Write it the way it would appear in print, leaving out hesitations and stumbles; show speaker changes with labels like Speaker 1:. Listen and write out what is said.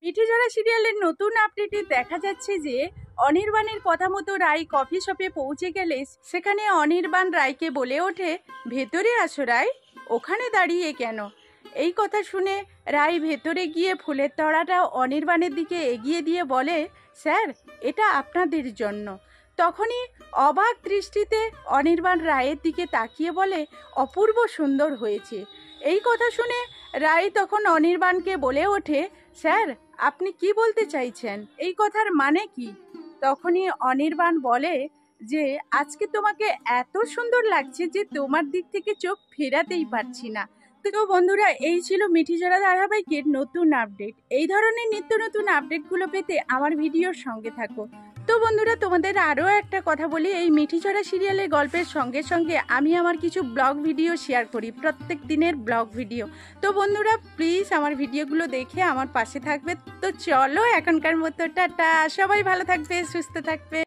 Speaker 1: মিঠিঝরা সিরিয়ালের নতুন আপডেটে দেখা যাচ্ছে যে অনির্বাণের কথা মতো রায় কফি শপে পৌঁছে গেলে সেখানে অনির্বাণ রায়কে বলে ওঠে, ভেতরে আসো রায়, ওখানে দাঁড়িয়ে কেন? এই কথা শুনে রায় ভেতরে গিয়ে ফুলের তড়াটা অনির্বাণের দিকে এগিয়ে দিয়ে বলে, স্যার, এটা আপনাদের জন্য। তখনই অবাক দৃষ্টিতে অনির্বাণ রায়ের দিকে তাকিয়ে বলে, অপূর্ব সুন্দর হয়েছে। এই কথা শুনে রায় তখন অনির্বাণকে বলে ওঠে, স্যার, আপনি কি বলতে চাইছেন? এই কথার মানে কি? তখনই অনির্বাণ বলে যে আজকে তোমাকে এত সুন্দর লাগছে যে তোমার দিক থেকে চোখ ফেরাতেই পারছি না। তো বন্ধুরা, এই ছিল মিঠিঝরা ধারাবাহিকের নতুন আপডেট। এই ধরনের নিত্য নতুন আপডেটগুলো পেতে আমার ভিডিওর সঙ্গে থাকো। তো বন্ধুরা, তোমাদের আরও একটা কথা বলি, এই মিঠিঝরা সিরিয়ালের গল্পের সঙ্গে সঙ্গে আমি আমার কিছু ব্লগ ভিডিও শেয়ার করি, প্রত্যেক দিনের ব্লগ ভিডিও। তো বন্ধুরা, প্লিজ আমার ভিডিওগুলো দেখে আমার পাশে থাকবে। তো চলো এখনকার মতো টাটা, সবাই ভালো থাকবে, সুস্থ থাকবে।